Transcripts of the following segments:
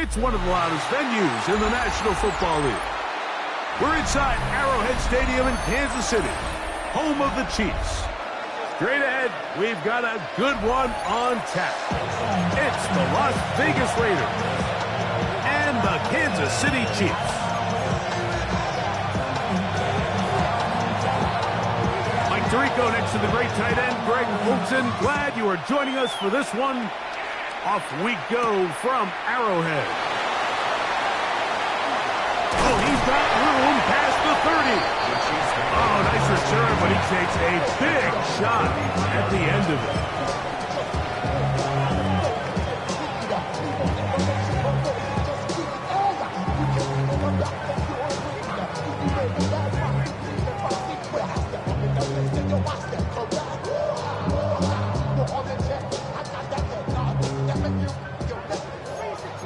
It's one of the loudest venues in the National Football League. We're inside Arrowhead Stadium in Kansas City, home of the Chiefs. Straight ahead, we've got a good one on tap. It's the Las Vegas Raiders and the Kansas City Chiefs. Mike Tirico next to the great tight end, Greg Olsen. Glad you are joining us for this one. Off we go from Arrowhead. Oh, he's got room past the 30. Oh, nice return, but he takes a big shot at the end of it.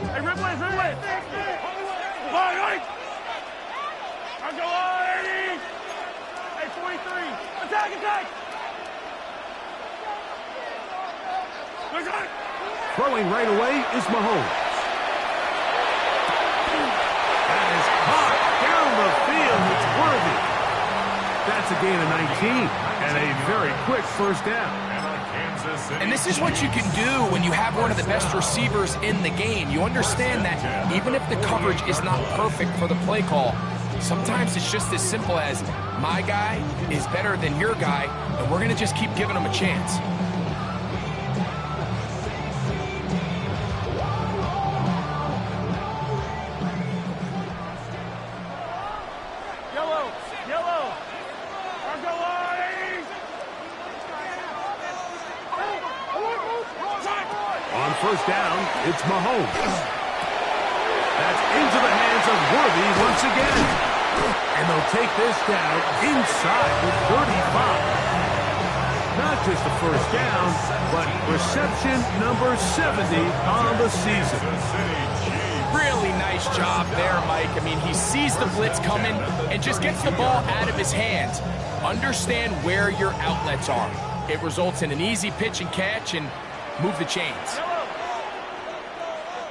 Hey, Ridley! Right! I'll go on, 80! Hey, 43! Attack! Throwing right away is Mahomes. That is caught down the field. It's worthy. That's a gain of 19 and a very quick first down. And this is what you can do when you have one of the best receivers in the game. You understand that even if the coverage is not perfect for the play call, sometimes it's just as simple as my guy is better than your guy, and we're going to just keep giving him a chance. Yellow! I'll go on, 80! On first down, it's Mahomes. That's into the hands of Worthy once again. And they'll take this down inside the 35. Not just a first down, but reception number 70 on the season. Really nice job there, Mike. I mean, he sees the blitz coming and just gets the ball out of his hands. Understand where your outlets are. It results in an easy pitch and catch and move the chains.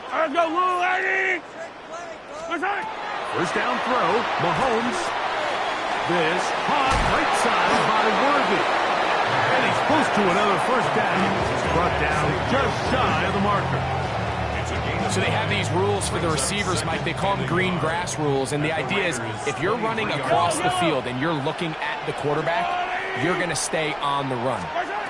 I'll go, Lou, 80! First down throw, Mahomes. This hot right side by Worthy. And he's close to another first down. He's brought down just shy of the marker. So they have these rules for the receivers, Mike. They call them green grass rules. And the idea is if you're running across the field and you're looking at the quarterback, you're going to stay on the run.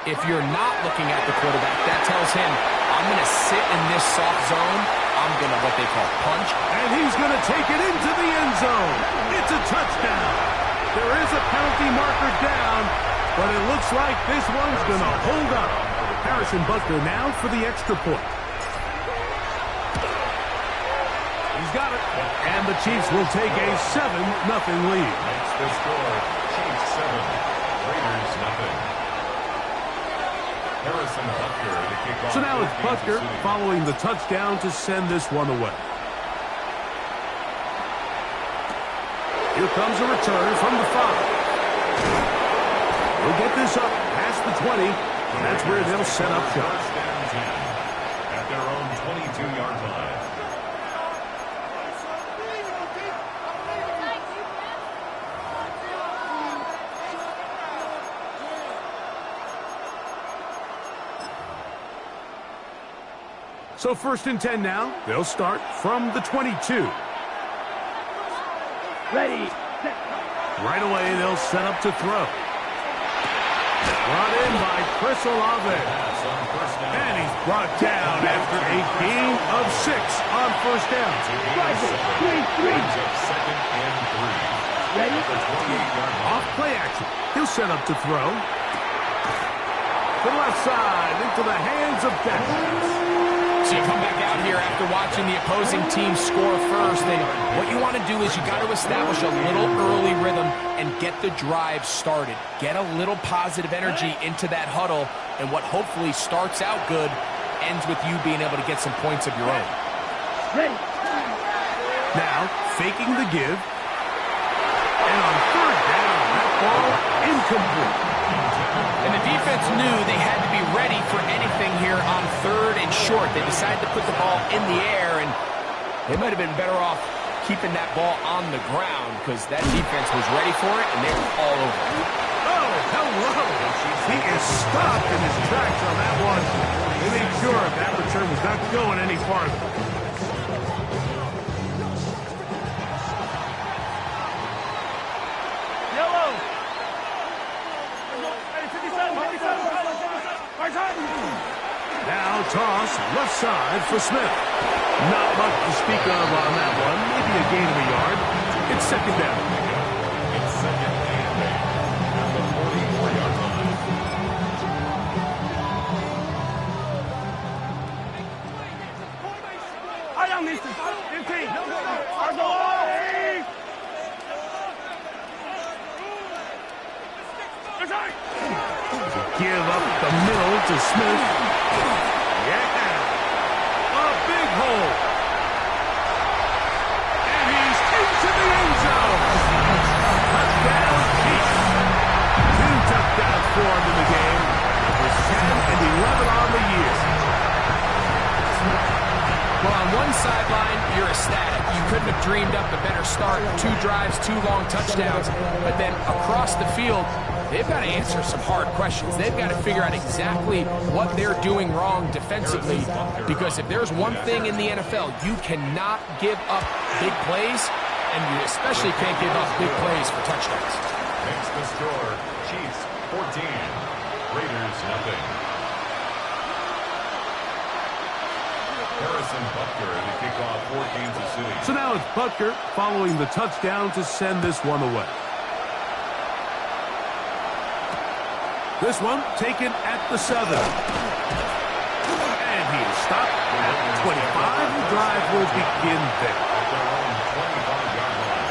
If you're not looking at the quarterback, that tells him, I'm going to sit in this soft zone. I'm going to what they call punch. And he's going to take it into the end zone. It's a touchdown. There is a penalty marker down, but it looks like this one's going to hold up. Harrison Butker now for the extra point. He's got it. And the Chiefs will take a 7-0 lead. That's the score. Chiefs 7, Raiders 0. Harrison Butker, the kickoff. So now it's Butker following the touchdown to send this one away. Here comes a return from the 5. We'll get this up past the 20. And that's where they'll set up shop. First down 10 at their own 22-yard line. So first and 10 now. They'll start from the 22. Ready. Right away, they'll set up to throw. Brought in by Chris Olave. And he's brought down after a gain of 6 on first down. Second and 3. Ready? Off play action. He'll set up to throw. To the left side, into the hands of Dak. So you come back out here after watching the opposing team score first, and what you want to do is you got to establish a little early rhythm and get the drive started. Get a little positive energy into that huddle, and what hopefully starts out good ends with you being able to get some points of your own. Ready. Now, faking the give. And on third down, that ball incomplete. And the defense knew they had to be ready for anything here on third and short. They decided to put the ball in the air, and They might have been better off keeping that ball on the ground because that defense was ready for it, and they were all over it. Oh, hello. He is stopped in his tracks on that one. They made sure that return was not going any farther. Yellow. Hey, 57. Now toss left side for Smith. Not much to speak of on that one. Maybe a gain of a yard. It's second down. It's second and 8 at the 44-yard line. I don't need to. 15. Argo. Give up the middle to Smith. Yeah. A big hole. And he's into the end zone. Touchdown, Chiefs. 2 touchdowns for him in the game. It was 10 and 11 on the year. Well, on one sideline, you're ecstatic. You couldn't have dreamed up a better start. 2 drives, 2 long touchdowns. But then across the field, they've got to answer some hard questions. They've got to figure out exactly what they're doing wrong defensively, because if there's one thing in the NFL, you cannot give up big plays, and you especially can't give up big plays for touchdowns. Makes the score. Chiefs 14. Raiders nothing. Harrison Butker to kick off for Kansas City. So now it's Butker following the touchdown to send this one away. This one taken at the 7. And he is stopped at the 25. The drive will begin there. At their own 25-yard line.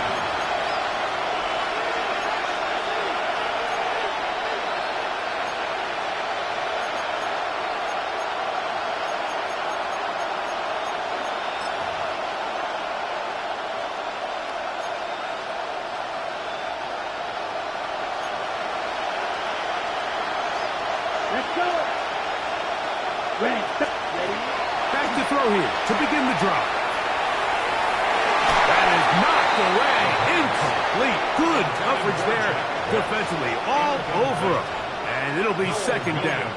Back to throw here to begin the drive. That is knocked away. Incomplete. Good coverage there defensively. All over him. And it'll be second down.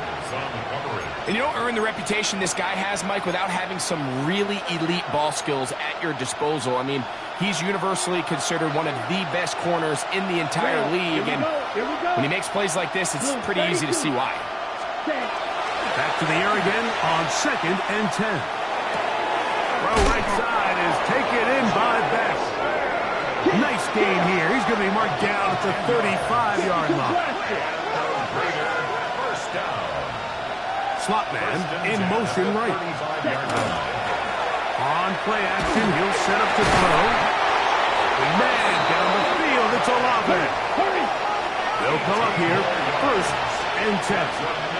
And you don't earn the reputation this guy has, Mike, without having some really elite ball skills at your disposal. I mean, he's universally considered one of the best corners in the entire league. And when he makes plays like this, it's pretty easy to see why. Back to the air again on 2nd and 10. Throw right side is taken in by Best. Nice gain here. He's going to be marked down at the 35-yard line. First down. Slot man in motion right. On play action, he'll set up to throw. Man down the field, it's Olave. They'll come up here, 1st and 10.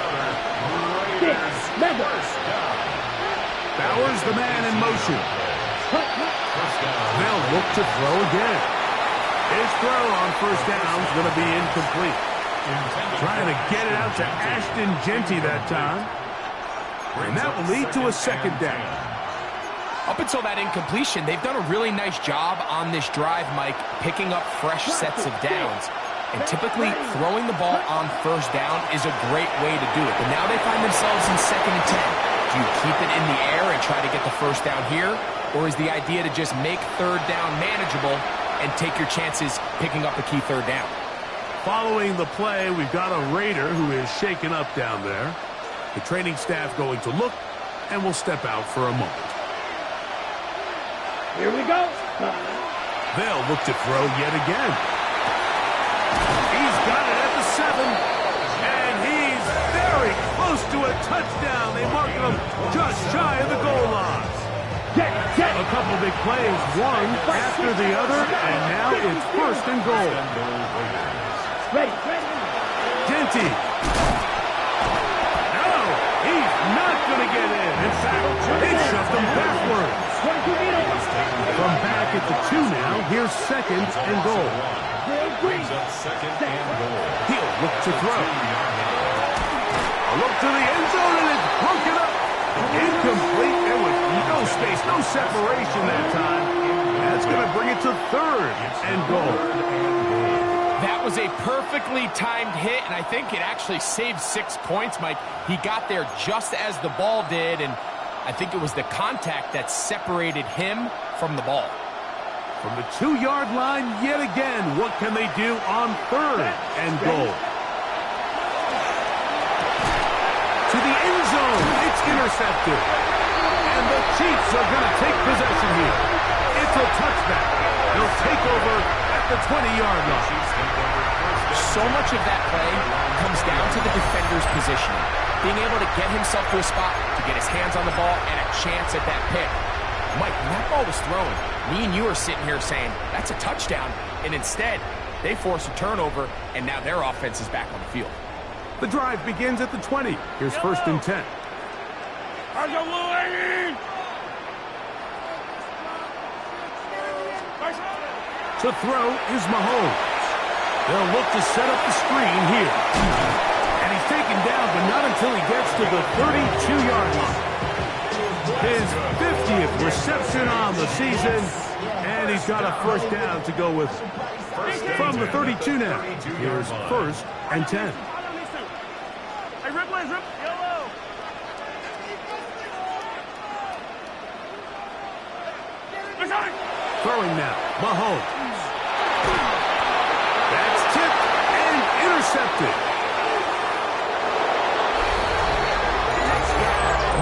Bowers, the man in motion. They'll look to throw again. His throw on 1st down is going to be incomplete. Trying to get it out to Ashton Genty that time. And that will lead to a 2nd down. Up until that incompletion, they've done a really nice job on this drive, Mike, picking up fresh sets of downs. And typically, throwing the ball on 1st down is a great way to do it. But now they find themselves in 2nd and 10. Do you keep it in the air and try to get the 1st down here? Or is the idea to just make 3rd down manageable and take your chances picking up a key 3rd down? Following the play, we've got a Raider who is shaken up down there. The training staff going to look, and will step out for a moment. Here we go. They'll look to throw yet again. He's got it at the 7, and he's very close to a touchdown. They mark him just shy of the goal line. A couple big plays, one after the other, and now it's 1st and goal. Genty. No, he's not going to get in. In fact, they shoved him backwards. From back at the 2 now, here's 2nd and goal. Brings up 2nd and goal. He'll look to throw. A look to the end zone, and it's broken up. Incomplete. There was no space, no separation that time. That's going to bring it to 3rd and goal. That was a perfectly timed hit, and I think it actually saved 6 points, Mike. He got there just as the ball did, and I think it was the contact that separated him from the ball. From the 2-yard line, yet again, what can they do on 3rd and goal? To the end zone, it's intercepted. And the Chiefs are going to take possession here. It's a touchback. They'll take over at the 20-yard line. So much of that play comes down to the defender's positioning. Being able to get himself to a spot, to get his hands on the ball, and a chance at that pick. Mike, when that ball was thrown, me and you are sitting here saying, that's a touchdown. And instead, they force a turnover, and now their offense is back on the field. The drive begins at the 20. Here's 1st and 10. To throw is Mahomes. They'll look to set up the screen here. And he's taken down, but not until he gets to the 32-yard line. His 50th reception on the season, and he's got a 1st down to go with. From the 32 now, here's 1st and 10. Hey, rip, yellow. Throwing now, Mahomes. That's tipped and intercepted.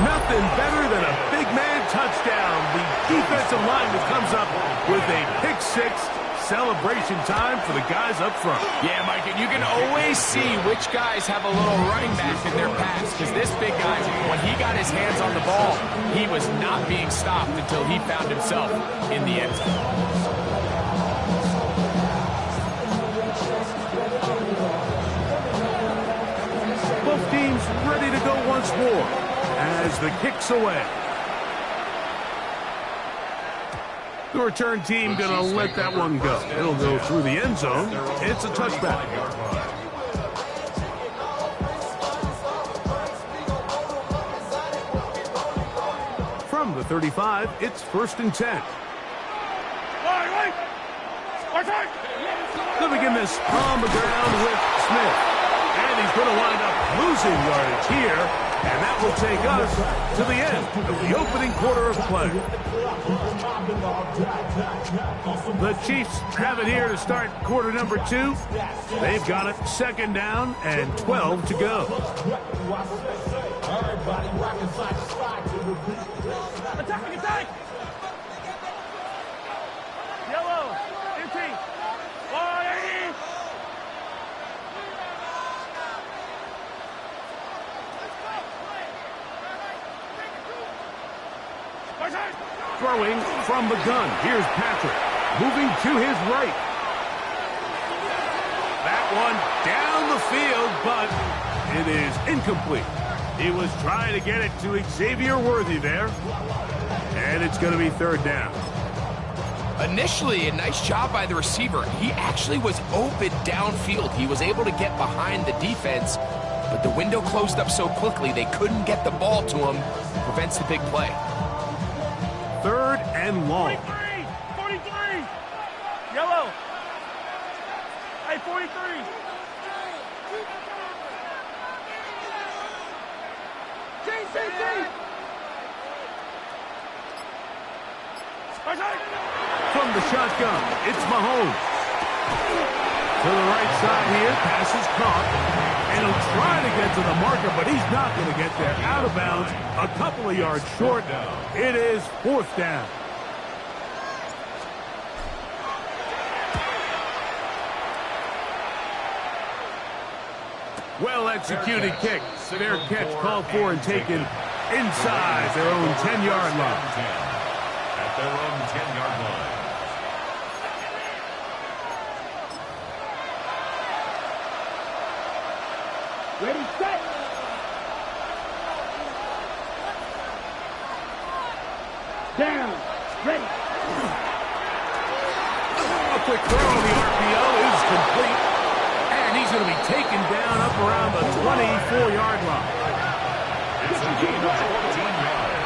Nothing better than a big man touchdown. The defensive lineman comes up with a pick 6. Celebration time for the guys up front. Yeah, Mike, and you can always see which guys have a little running back in their pass, because this big guy, when he got his hands on the ball, he was not being stopped until he found himself in the end zone. Both teams ready to go once more as the kick's away. The return team going to let that one go. It'll go through the end zone. It's a touchback. From the 35, it's 1st and 10. They'll begin this on the ground with Smith. And he's going to wind up losing yardage here. And that will take us to the end of the opening quarter of play. The Chiefs have it here to start quarter number 2. They've got it 2nd down and 12 to go. Attack! Yellow, empty. Throwing from the gun. Here's Patrick. Moving to his right. That one down the field, but it is incomplete. He was trying to get it to Xavier Worthy there. And it's going to be 3rd down. Initially, a nice job by the receiver. He actually was open downfield. He was able to get behind the defense, but the window closed up so quickly they couldn't get the ball to him. Prevents the big play. 3rd and long. 43! Yellow! Hey, 43! From the shotgun, it's Mahomes. To the right side here, pass is caught. And he'll try to get to the marker, but he's not going to get there. Out of bounds, a couple of yards short. It is 4th down. Well-executed kick. Fair catch called for and taken inside their own 10-yard line. At their own 10-yard line. Ready, set! Down, ready! A quick throw on the RPO is complete. And he's going to be taken down up around the 24-yard line. It's a gain of 14 yards.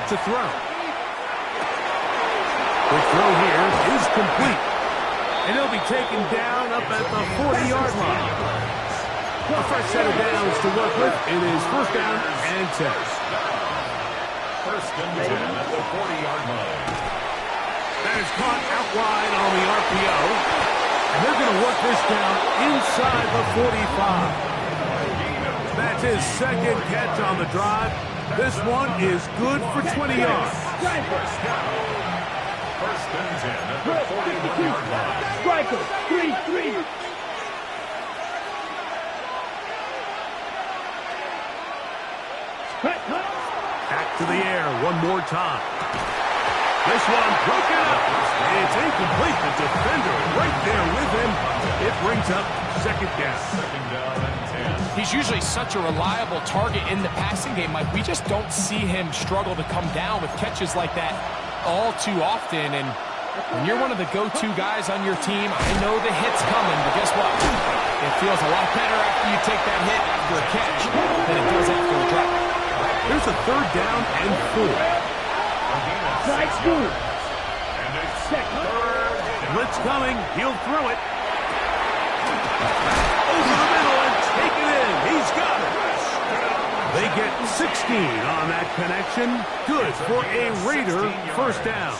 to throw. The throw here is complete. And he'll be taken down up at the 40-yard line. A fresh set of downs to work with. It is first down and 10. First and 10 at the 40-yard line. That is caught out wide on the RPO. And they're going to work this down inside the 45. That's his second catch on the drive. This one is good for 20 yards. First down. First and 10 at the 41-yard line. Striker, 3-3. Back to the air one more time. This one broken up. It's incomplete. The defender right there with him. It brings up second down. Second down and 10. He's usually such a reliable target in the passing game, Mike. We just don't see him struggle to come down with catches like that all too often. And when you're one of the go-to guys on your team, I know the hit's coming, but guess what? It feels a lot better after you take that hit after a catch than it does after a drop. There's a third down and 4. Side school. And it's third. Blitz coming. He'll throw it. Over the middle and take it in. He's got it. They get 16 on that connection. Good for a Raider first down.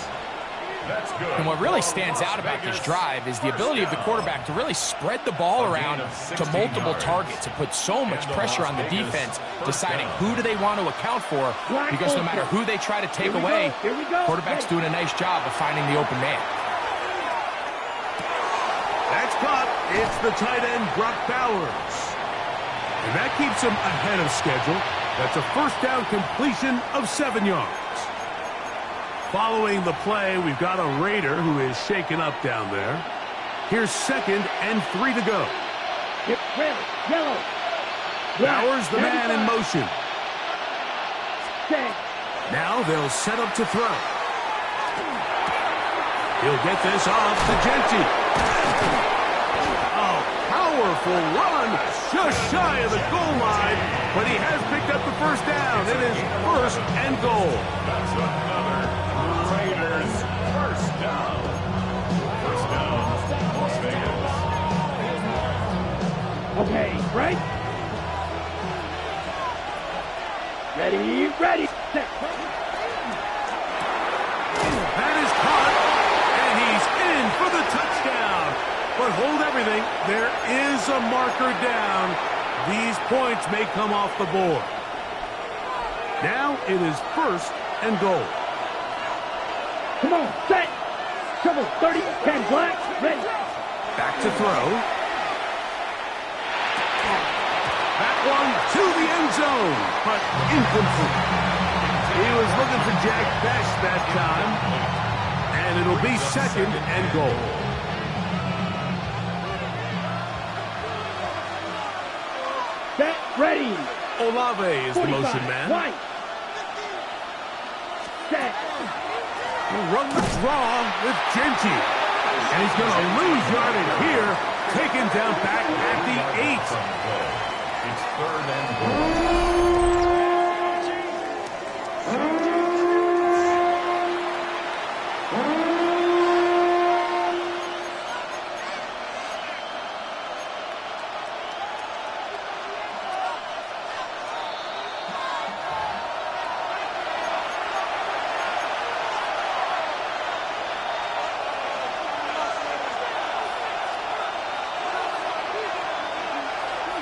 That's good. And what really stands out about this drive is the ability of the quarterback to really spread the ball around to multiple targets and put so much pressure on the defense, deciding who do they want to account for, because no matter who they try to take away, quarterback's doing a nice job of finding the open man. That's caught. It's the tight end, Brock Bowers. And that keeps him ahead of schedule. That's a first down completion of 7 yards. Following the play, we've got a Raider who is shaken up down there. Here's second and 3 to go. Red, yellow. Bowers, the man in motion. Now they'll set up to throw. He'll get this off to Genty. A powerful run, just shy of the goal line, but he has picked up the first down. It is first and goal. That's another Raiders first down. First down, Las Vegas. Okay, right? Ready. Set. That is caught, and he's in for the touchdown. But hold everything, there is a marker down. These points may come off the board. Now it is first and goal. Come on, set. Trouble, 30, 10 black, ready. Back to throw. That one to the end zone, but incomplete. He was looking for Jack Best that time, and it'll be second and goal. Set, ready. Olave is the 45, motion man. White. Set. He'll run the draw with Genty. And he's going to lose yardage here, taken down back at the 8. It's third and goal.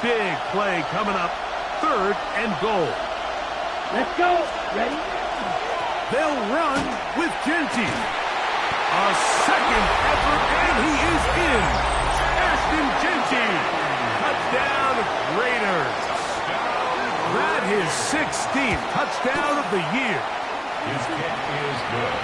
Big play coming up, third and goal. Let's go. Ready? They'll run with Genty. A second effort, and he is in. Ashton Genty. Touchdown, Raiders. That his 16th touchdown of the year. His kick is good.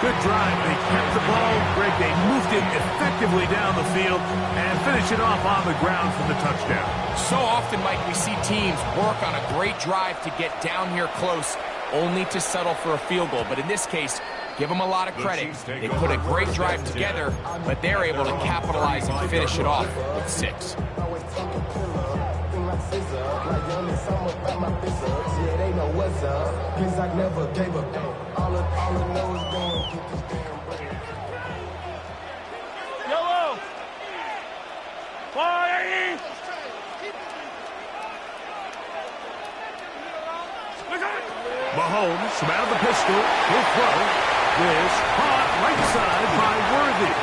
Good drive. They kept the ball. Greg, they moved it effectively down the field and finish it off on the ground for the touchdown. So often, Mike, we see teams work on a great drive to get down here close, only to settle for a field goal. But in this case, give them a lot of credit. They put a great drive together, but they're able to capitalize and finish it off with 6. Like young and some about my business. Yeah, they know what's up. Cause I never gave up. Yellow. Fire! Mahomes from out of the pistol. He'll throw. This caught right side by Worthy.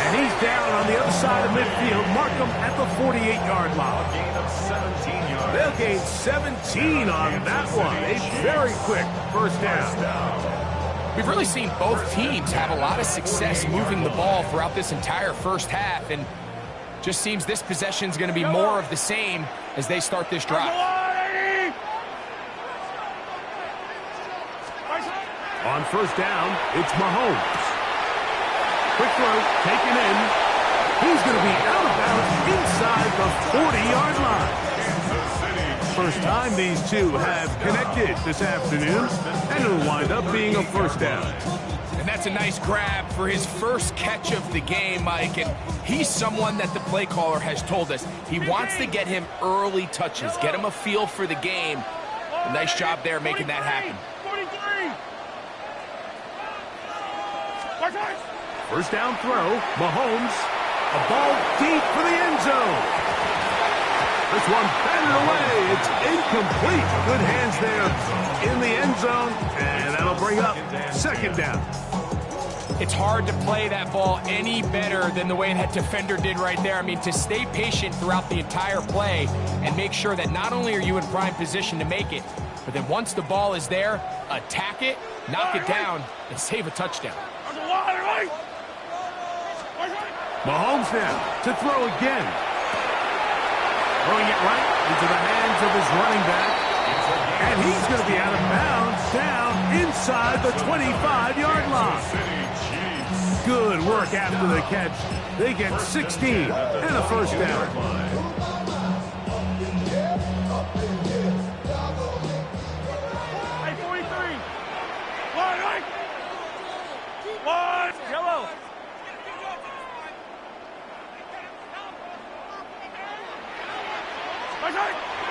And he's down on the other side of midfield. Mark him at the 48-yard line. Gain of 17 yards. They'll gain 17 on that one. A very quick first down. We've really seen both teams have a lot of success moving the ball throughout this entire first half, and just seems this possession is going to be more of the same as they start this drive. On first down, it's Mahomes. Quick throw, taken in. He's going to be out of bounds inside the 40-yard line. First time these two have connected this afternoon, and it'll wind up being a first down. And that's a nice grab for his first catch of the game, Mike. And he's someone that the play caller has told us he wants to get him early touches, get him a feel for the game. A nice job there making that happen. 43. First down throw, Mahomes, a ball deep for the end zone. This one batted away. It's incomplete. Good hands there in the end zone, and that'll bring up second down. It's hard to play that ball any better than the way that defender did right there. I mean, to stay patient throughout the entire play and make sure that not only are you in prime position to make it, but then once the ball is there, attack it, knock it down, and save a touchdown. Mahomes now to throw again. Throwing it right into the hands of his running back. And he's going to be out of bounds down inside the 25-yard line. Good work after the catch. They get 16 and a first down. 43. One. Yellow.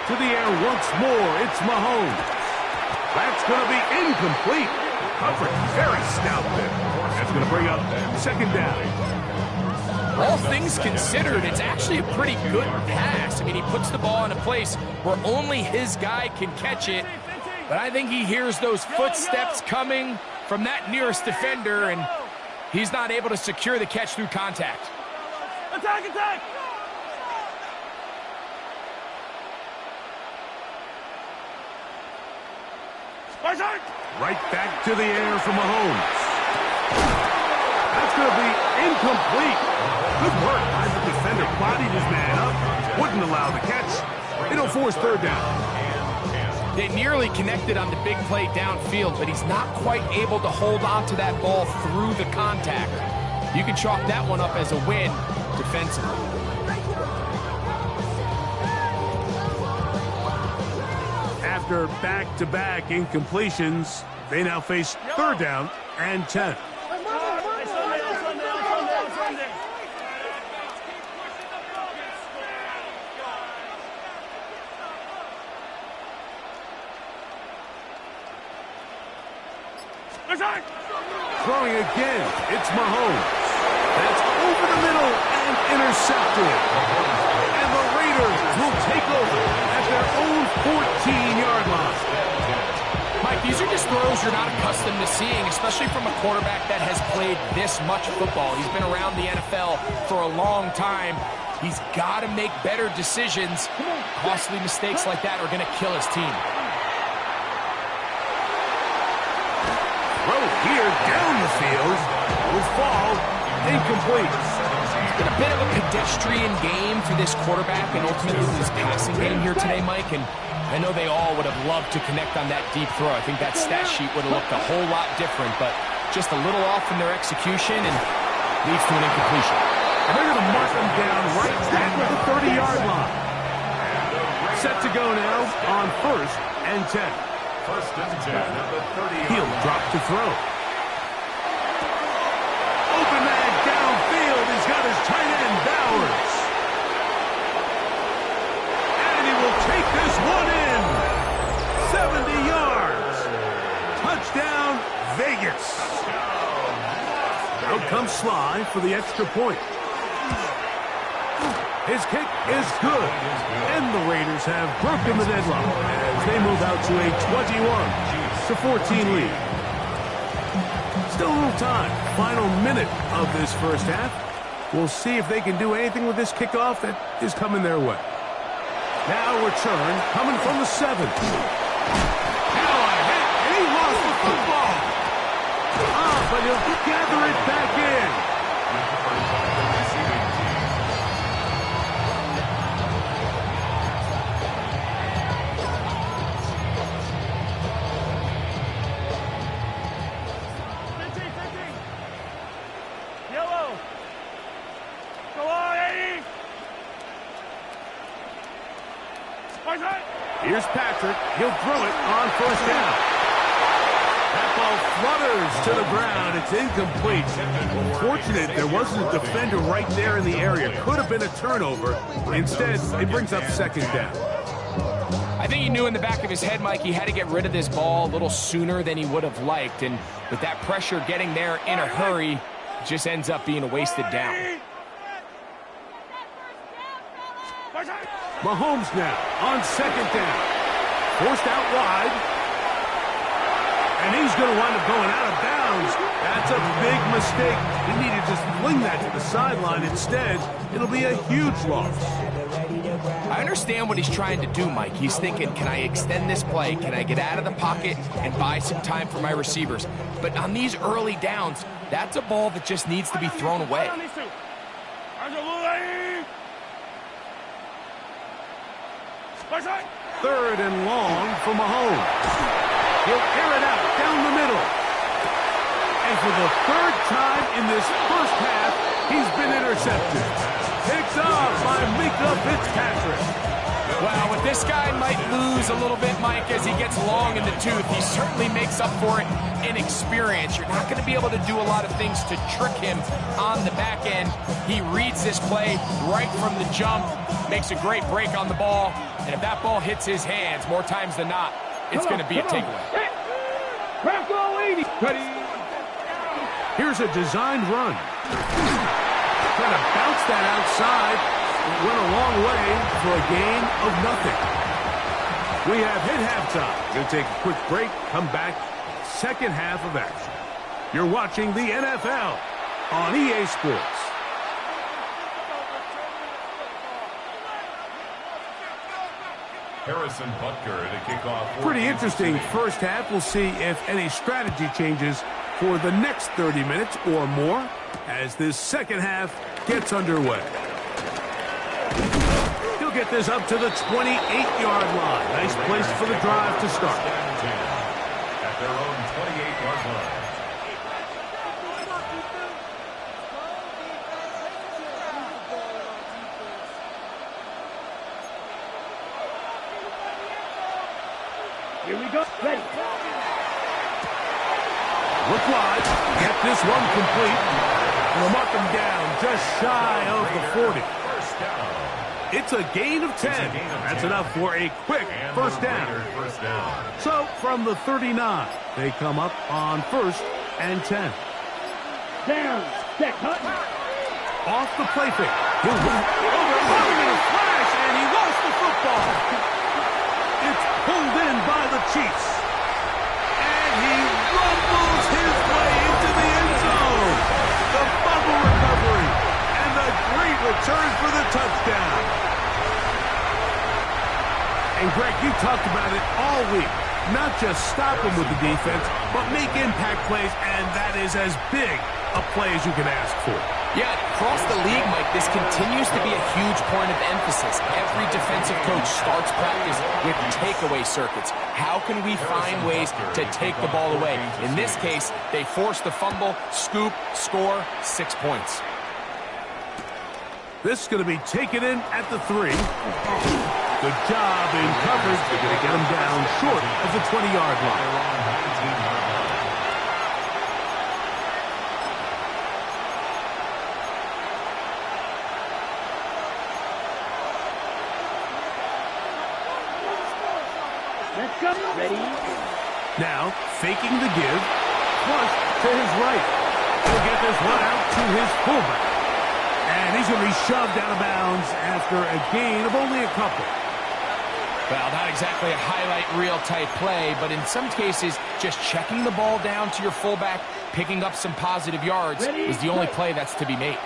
To the air once more, it's Mahomes. That's going to be incomplete. Coverage very stout there. That's going to bring up second down. All things considered, it's actually a pretty good pass. I mean, he puts the ball in a place where only his guy can catch it. But I think he hears those footsteps coming from that nearest defender, and he's not able to secure the catch through contact. Attack, attack! Right back to the air for Mahomes. That's going to be incomplete. Good work by the defender. Bodied his man up. Wouldn't allow the catch. It'll force third down. They nearly connected on the big play downfield, but he's not quite able to hold on to that ball through the contact. You can chalk that one up as a win defensively. After back-to-back incompletions, they now face third down and 10. Throwing again, it's Mahomes. That's over the middle and intercepted. And the Raiders will take over at their own 14-yard line. Mike, these are just throws you're not accustomed to seeing, especially from a quarterback that has played this much football. He's been around the NFL for a long time. He's got to make better decisions. Costly mistakes like that are going to kill his team. Throw here down the field. Will fall. Incomplete. It's been a bit of a pedestrian game for this quarterback and ultimately his passing game here today, Mike. And I know they all would have loved to connect on that deep throw. I think that stat sheet would have looked a whole lot different, but just a little off in their execution and leads to an incompletion. And they're going to mark them down right at the 30-yard line. Set to go now on first and 10. First and 10 at the 30. He'll drop to throw. Open man downfield. He's got his tight end, Bowers. And he will take this one in. 70 yards. Touchdown, Vegas. Out comes Sly for the extra point. His kick is good. And the Raiders have broken the deadlock as they move out to a 21-14 lead. Still a little time. Final minute of this first half. We'll see if they can do anything with this kickoff that is coming their way. Now return coming from the 7. Now a hit, and he lost the football. But he'll gather it back in. Here's Patrick. He'll throw it on first down. That ball flutters to the ground. It's incomplete. Fortunate there wasn't a defender right there in the area. Could have been a turnover. Instead, it brings up second down. I think he knew in the back of his head, Mike, he had to get rid of this ball a little sooner than he would have liked. And with that pressure getting there in a hurry, it just ends up being a wasted down. Mahomes now on second down. Forced out wide. And he's going to wind up going out of bounds. That's a big mistake. He needed to just fling that to the sideline. Instead, it'll be a huge loss. I understand what he's trying to do, Mike. He's thinking, can I extend this play? Can I get out of the pocket and buy some time for my receivers? But on these early downs, that's a ball that just needs to be thrown away. Third and long for Mahomes. He'll air it out down the middle. And for the third time in this first half, he's been intercepted. Picked off by Mika Fitzpatrick. Well, with this guy might lose a little bit, Mike, as he gets long in the tooth. He certainly makes up for it in experience. You're not going to be able to do a lot of things to trick him on the back end. He reads this play right from the jump, makes a great break on the ball, and if that ball hits his hands more times than not, it's going to be a takeaway. Here's a designed run. Trying to bounce that outside. Went a long way for a gain of nothing. We have hit halftime. We'll take a quick break, come back, second half of action. You're watching the NFL on EA Sports. Harrison Butker to kick off. Pretty interesting first half. We'll see if any strategy changes for the next 30 minutes or more as this second half gets underway. He'll get this up to the 28-yard line. Nice place for the drive to start. At their own 28-yard line. Here we go. Ready. Look wide. Get this one complete. We'll mark him down just shy of the 40. First down. It's a gain of 10. That's enough for a quick first down. So from the 39, they come up on 1st and 10. Down. Set. Cut. Off the play fake. He'll run over in a flash, and he lost the football. It's pulled in by the Chiefs. And he rumbles his way into the end zone. The fumble recovery. And the great return for the touchdown. And Greg, you talked about it all week. Not just stop him with the defense, but make impact plays, and that is as big a play as you can ask for. Yeah, across the league, Mike, this continues to be a huge point of emphasis. Every defensive coach starts practice with takeaway circuits. How can we find ways to take the ball away? In this case, they force the fumble, scoop, score, 6 points. This is going to be taken in at the 3. Good job in coverage. They're going to get him down short of the 20-yard line. Let's go. Ready. Now, faking the give, flush to his right. He'll get this one out to his fullback. And he's going to be shoved out of bounds after a gain of only a couple. Well, not exactly a highlight reel type play, but in some cases, just checking the ball down to your fullback, picking up some positive yards is the only play that's to be made.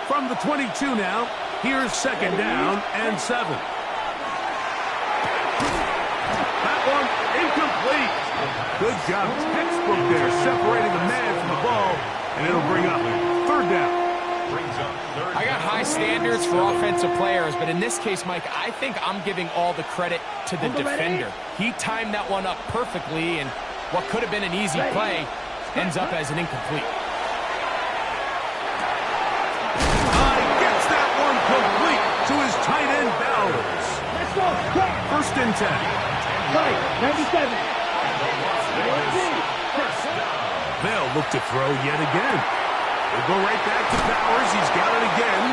From the 22 now, here's second down and 7. That one incomplete. Good job, textbook there, separating the man from the ball, and it'll bring up third down. I got high standards for offensive players, but in this case, Mike, I think I'm giving all the credit to the defender. He timed that one up perfectly, and what could have been an easy play ends up as an incomplete. Gets that one complete to his tight end Bowers. First and 10. 97. They'll look to throw yet again. We'll go right back to Bowers. He's got it again.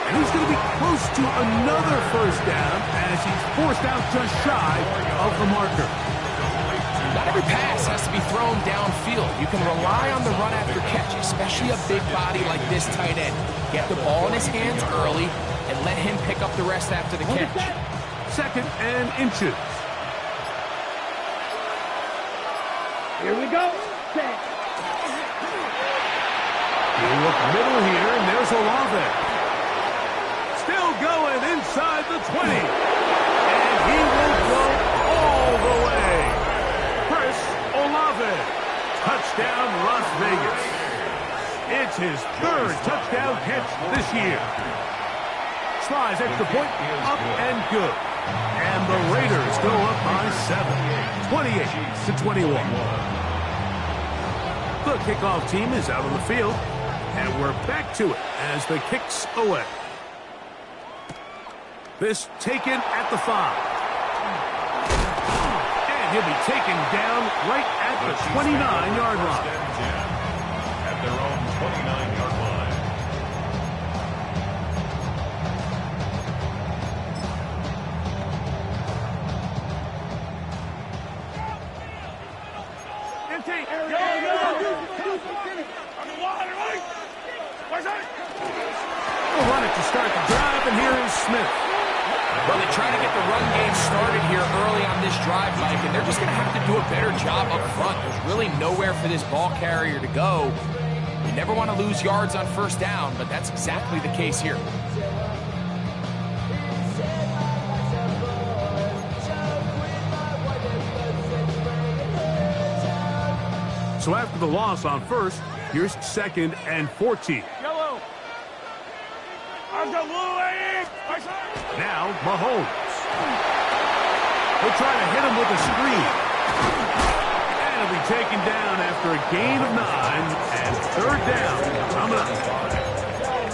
And he's going to be close to another first down as he's forced out just shy of the marker. Not every pass has to be thrown downfield. You can rely on the run after catch, especially a big body like this tight end. Get the ball in his hands early and let him pick up the rest after the catch. Second and inches. Here we go. Set. You look middle here, and there's Olave. Still going inside the 20. And he will go all the way. Chris Olave. Touchdown, Las Vegas. It's his third touchdown catch this year. Slides extra point, up and good. And the Raiders go up by 7, 28-21. The kickoff team is out on the field. And we're back to it as the kick's away. This taken at the 5. And he'll be taken down right at the 29-yard line. At their own 29-yard line. We'll run it to start the drive, and here is Smith. Well, they try to get the run game started here early on this drive, Mike, and they're just going to have to do a better job up front. There's really nowhere for this ball carrier to go. You never want to lose yards on first down, but that's exactly the case here. So after the loss on first, here's second and 14. Yellow. Now, Mahomes. He'll try to hit him with a screen. And he'll be taken down after a gain of 9 and third down coming up.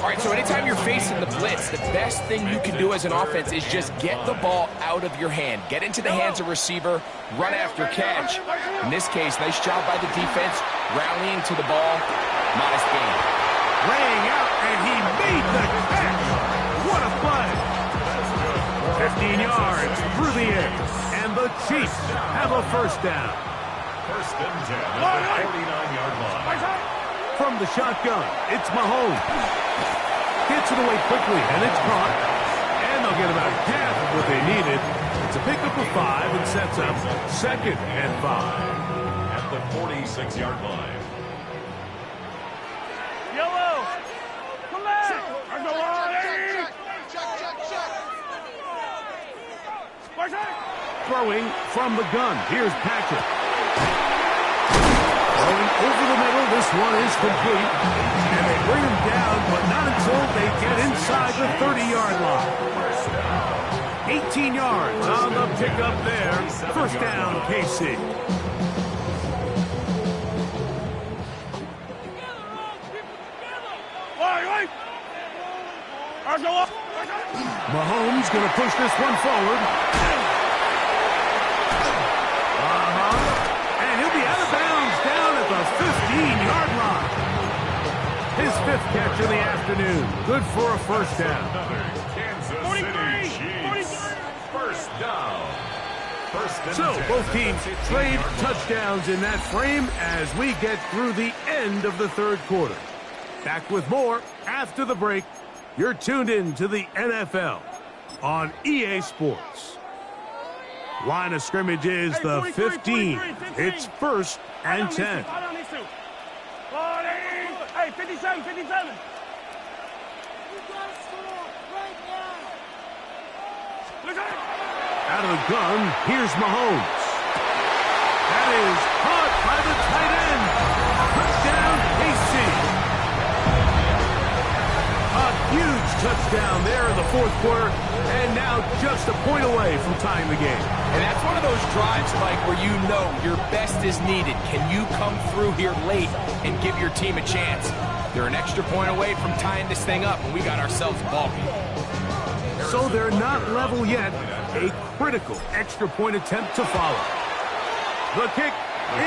All right, so anytime you're facing the blitz, the best thing you can do as an offense is just get the ball out of your hand. Get into the hands of receiver, run after catch. In this case, nice job by the defense, rallying to the ball. Modest gain. Laying out, and he made the catch. What a play. 15 yards through the air. And the Chiefs have a first down. First and 10 at the 49-yard line. From the shotgun, it's Mahomes. Gets it away quickly, and it's caught. And they'll get about half of what they needed. It's a pickup of 5 and sets up second and 5. At the 46-yard line. Yellow. Collect. Throwing from the gun. Here's Patrick. Throwing over the middle. This one is complete. And they bring him down, but not until they get inside the 30-yard line. 18 yards on the pickup there. First down, KC. Mahomes going to push this one forward. And he'll be out of bounds down at the 15-yard line. His 5th catch of the afternoon. Good for a first down. Another Kansas City Chiefs. First down. So both teams trade touchdowns in that frame as we get through the end of the third quarter. Back with more after the break. You're tuned in to the NFL on EA Sports. Line of scrimmage is the 15. It's 1st and 10. Hey, 57, 57. Out of the gun, here's Mahomes. That is caught by the tight end. Touchdown, KC. A huge touchdown there in the fourth quarter, and now just a point away from tying the game. And that's one of those drives, Mike, where you know your best is needed. Can you come through here late and give your team a chance? They're an extra point away from tying this thing up, and we got ourselves a ball game. So they're not level yet. A critical extra point attempt to follow. The kick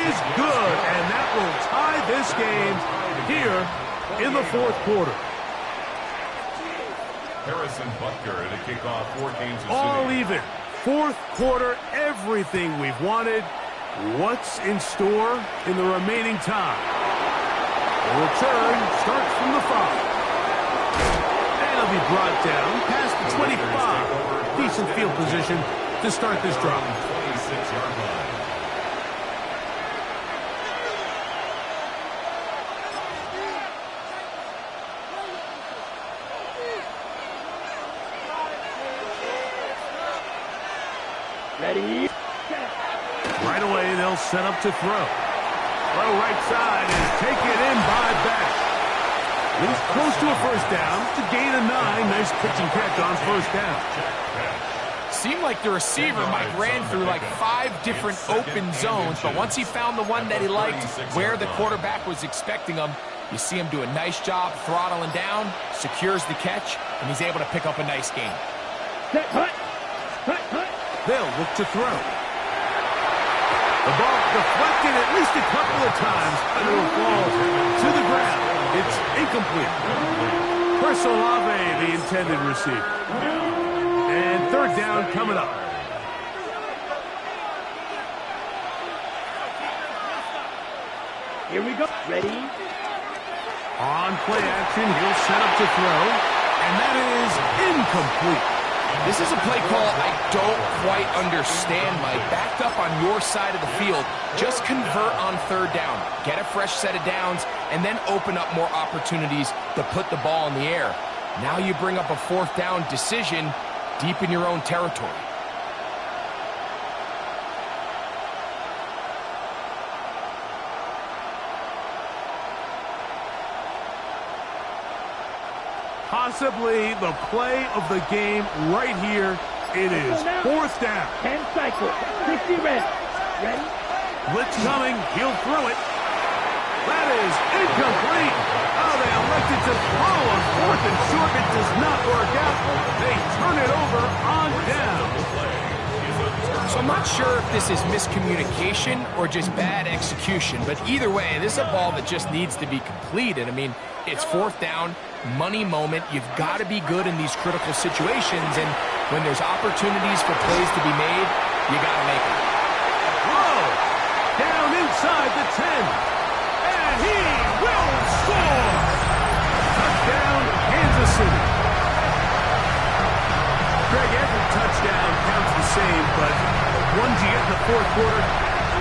is good, and that will tie this game here in the fourth quarter. Harrison Butker to kick off for Kansas City. All even. Fourth quarter, everything we've wanted. What's in store in the remaining time? The return starts from the 5. And it'll be brought down past the 25. Decent field position to start this drive. 26-yard line. Ready? Right away, they'll set up to throw. Throw right side is taken in by Beck. He's close to a first down to gain a 9. Nice pitch and catch on first down. Seemed like the receiver, Mike, ran through like 5 different open zones, but once he found the one that he liked, where the quarterback was expecting him, you see him do a nice job throttling down, secures the catch, and he's able to pick up a nice gain. Set, cut. Cut, cut. They'll look to throw. The ball deflected at least a couple of times, and it will fall to the ground. It's incomplete. Chris Olave, the intended receiver. And third down coming up. Here we go. Ready? On play action, he'll set up to throw. And that is incomplete. This is a play call I don't quite understand, Mike. Backed up on your side of the field, just convert on third down. Get a fresh set of downs, and then open up more opportunities to put the ball in the air. Now you bring up a fourth down decision deep in your own territory. Possibly the play of the game right here. It is fourth down. 10 cycles. 60 ready. Ready? Blitz coming. He'll throw it. That is incomplete. Oh, they elected to throw on fourth and short. It does not work out. They turn it over on down. So I'm not sure if this is miscommunication or just bad execution, but either way, this is a ball that just needs to be completed. I mean, it's fourth down, money moment. You've got to be good in these critical situations, and when there's opportunities for plays to be made, you got to make them. Whoa! Down inside the 10. And he will score! Touchdown, Kansas City. Greg, every touchdown counts the same, but the ones you get in the fourth quarter,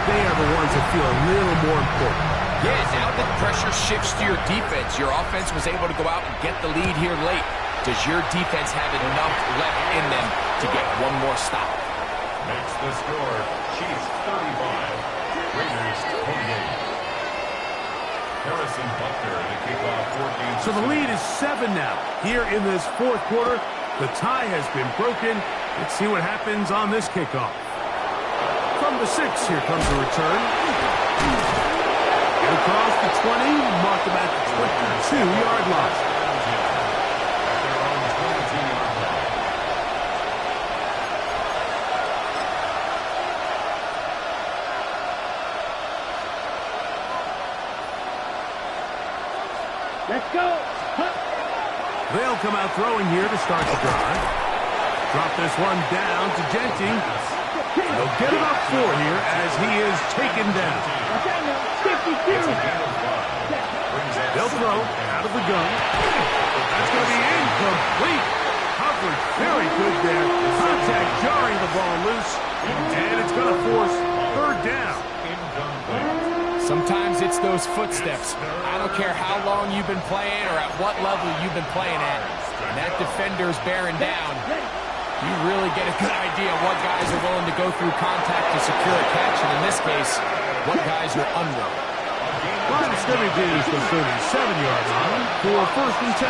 they are the ones that feel a little more important. Yeah, now that pressure shifts to your defense, your offense was able to go out and get the lead here late. Does your defense have enough left in them to get one more stop? Makes the score. Chiefs 35, Raiders 28. Harrison Butker to kick off 14. So the lead is 7 now here in this fourth quarter. The tie has been broken. Let's see what happens on this kickoff. From the 6, here comes the return. Get across the 20, mark them at the 22-yard line. Let's go. Huh. They'll come out throwing here to start the drive. Drop this one down to Genty. They'll get about 4 here as he is taken down. They'll throw out of the gun. That's going to be incomplete. Coverage very good there. Contact jarring the ball loose. And it's going to force third down. Sometimes it's those footsteps. I don't care how long you've been playing or at what level you've been playing at. And that defender's bearing down. You really get a good idea of what guys are willing to go through contact to secure a catch, and in this case, what guys are unwilling. Line of scrimmage is the 37-yard line for first and 10.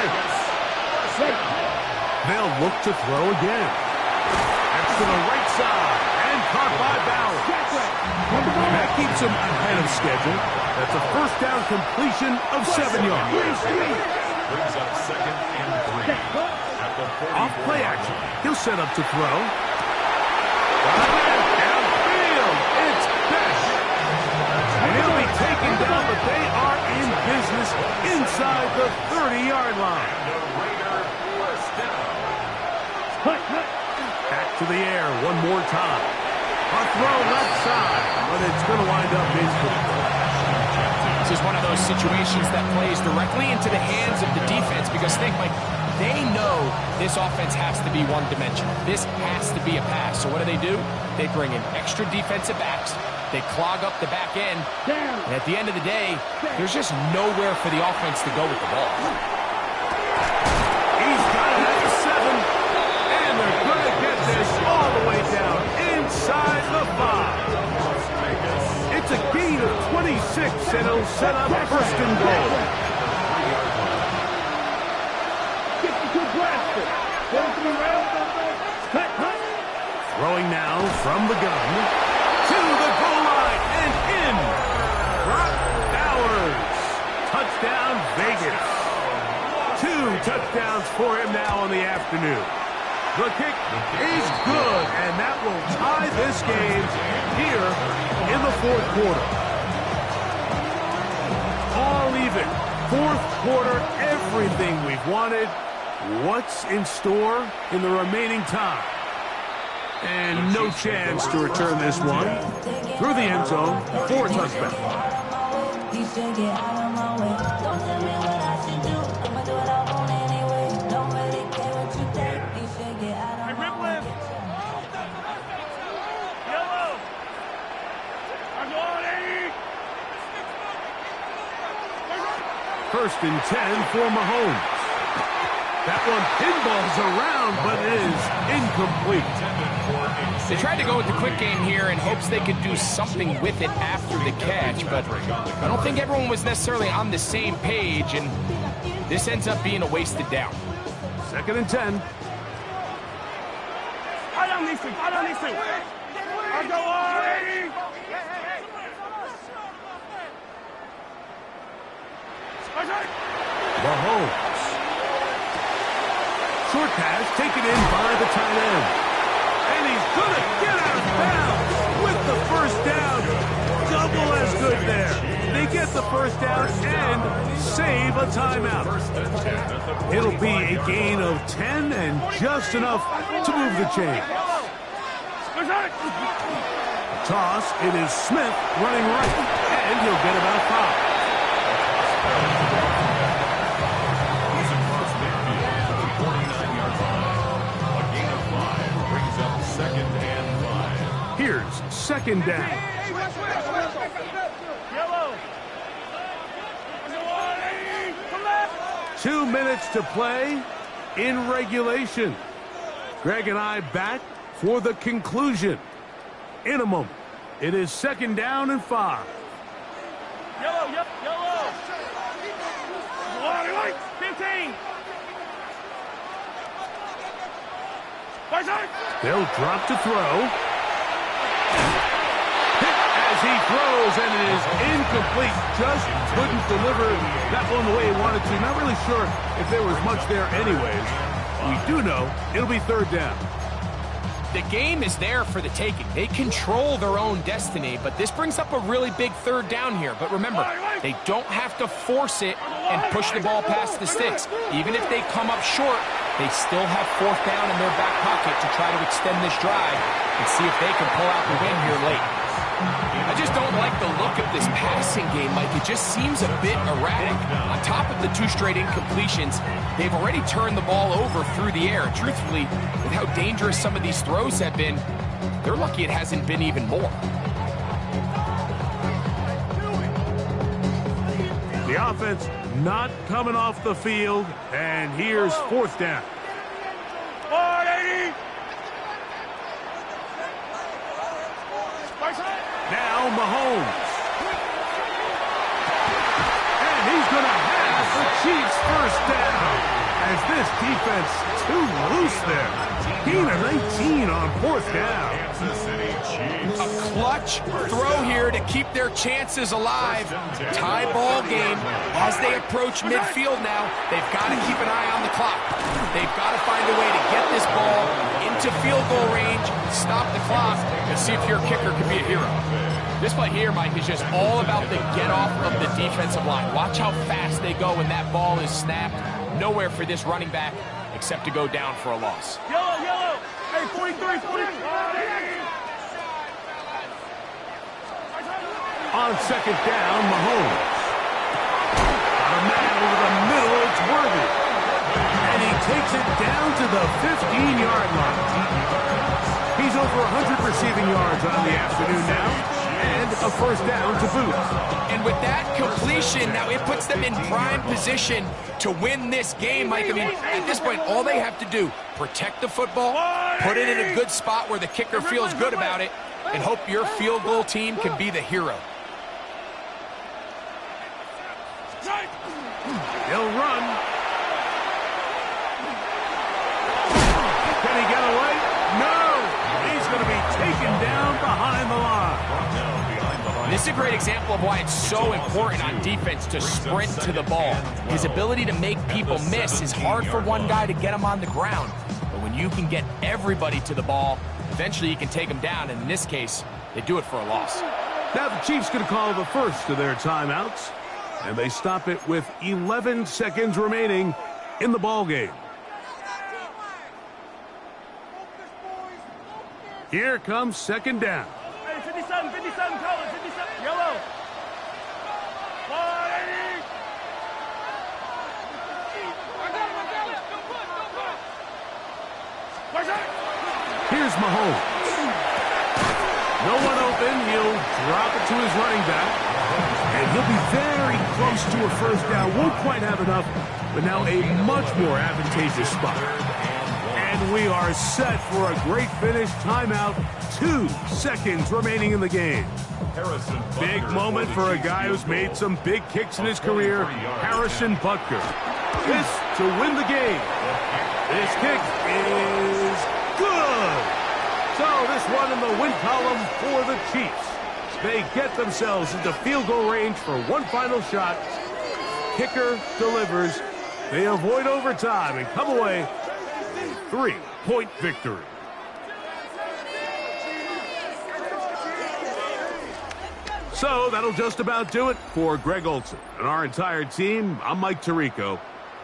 They'll look to throw again. That's to the right side and caught by Bauer. That keeps him ahead of schedule. That's a first down completion of 7 yards. Brings up second and 3. Off play action. He'll set up to throw. Downfield. It's Best. And he'll be taken down, but they are in business inside the 30-yard line. Back to the air one more time. A throw left side, but it's going to wind up incomplete. This is one of those situations that plays directly into the hands of the defense because think, Mike, they know this offense has to be one-dimensional. This has to be a pass. So what do? They bring in extra defensive backs. They clog up the back end. And at the end of the day, there's just nowhere for the offense to go with the ball. He's got it at the 7. And they're going to get this all the way down inside the 5. It's a gain of 26, and it'll set up first and goal. Throwing now from the gun to the goal line and in. Brock Bowers. Touchdown, Vegas. 2 touchdowns for him now in the afternoon. The kick is good, and that will tie this game here in the fourth quarter. All even. Fourth quarter, everything we've wanted. What's in store in the remaining time? And no chance to return this one through the end zone for a touchdown. First and 10 for Mahomes. That one pinballs around, but is incomplete. They tried to go with the quick game here in hopes they could do something with it after the catch, but I don't think everyone was necessarily on the same page, and this ends up being a wasted down. Second and 10. I don't need to. I go on. Mahomes. Short pass taken in by the tight end. And he's going to get out of bounds with the first down. Double as good there. They get the first down and save a timeout. It'll be a gain of 10 and just enough to move the chains. Toss, it is Smith running right, and he'll get about 5. Here's second down. 2 minutes to play in regulation. Greg and I back for the conclusion. In a moment, it is second down and 5. Yellow. 15. They'll drop to throw. Hit as he throws, and it is incomplete. Just couldn't deliver that one the way he wanted to. Not really sure if there was much there anyways. We do know it'll be third down. The game is there for the taking. They control their own destiny, but this brings up a really big third down here. But remember, they don't have to force it and push the ball past the sticks. Even if they come up short, they still have 4th down in their back pocket to try to extend this drive and see if they can pull out the win here late. I just don't like the look of this passing game, Mike. It just seems a bit erratic. On top of the 2 straight incompletions, they've already turned the ball over through the air. Truthfully, with how dangerous some of these throws have been, they're lucky it hasn't been even more. The offense not coming off the field, and here's 4th down. 180. Now Mahomes. And he's going to have the Chiefs 1st down, as this defense too loose there. Gain of 19 on 4th down. A clutch throw here to keep their chances alive. Tie ball game as they approach midfield now. They've got to keep an eye on the clock. They've got to find a way to get this ball into field goal range, stop the clock, and see if your kicker can be a hero. This play here, Mike, is just all about the get-off of the defensive line. Watch how fast they go when that ball is snapped. Nowhere for this running back except to go down for a loss. Yellow, yellow. Hey, 43, 43. On 2nd down, Mahomes. Got a man over the middle, it's Worthy. And he takes it down to the 15-yard line. He's over 100 receiving yards on the afternoon now, and a 1st down to boot. And with that completion, now it puts them in prime position to win this game, Mike. I mean, at this point, all they have to do, protect the football, put it in a good spot where the kicker feels good about it, and hope your field goal team can be the hero. He'll run. Can he get away? No! He's going to be taken down behind the line. This is a great example of why it's so important on defense to sprint to the ball. His ability to make people miss is hard for one guy to get him on the ground. But when you can get everybody to the ball, eventually you can take them down, and in this case, they do it for a loss. Now the Chiefs going to call the first of their timeouts, and they stop it with 11 seconds remaining in the ball game. Here comes 2nd down. Hey, 57, 57, color, 57, yellow. 180. Here's Mahomes. No one open. He'll drop it to his running back. And he'll be very close to a 1st down. Won't quite have enough, but now a much more advantageous spot. And we are set for a great finish. Timeout. 2 seconds remaining in the game. Big moment for a guy who's made some big kicks in his career, Harrison Butker. This to win the game. This kick is good. So this one in the win column for the Chiefs. They get themselves into field goal range for one final shot. Kicker delivers. They avoid overtime and come away 3-point victory. So that'll just about do it for Greg Olson and our entire team. I'm Mike Tirico.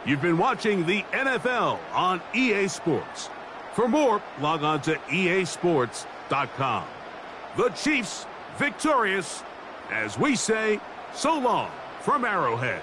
You've been watching the NFL on EA Sports. For more, log on to easports.com. The Chiefs victorious, as we say, so long from Arrowhead.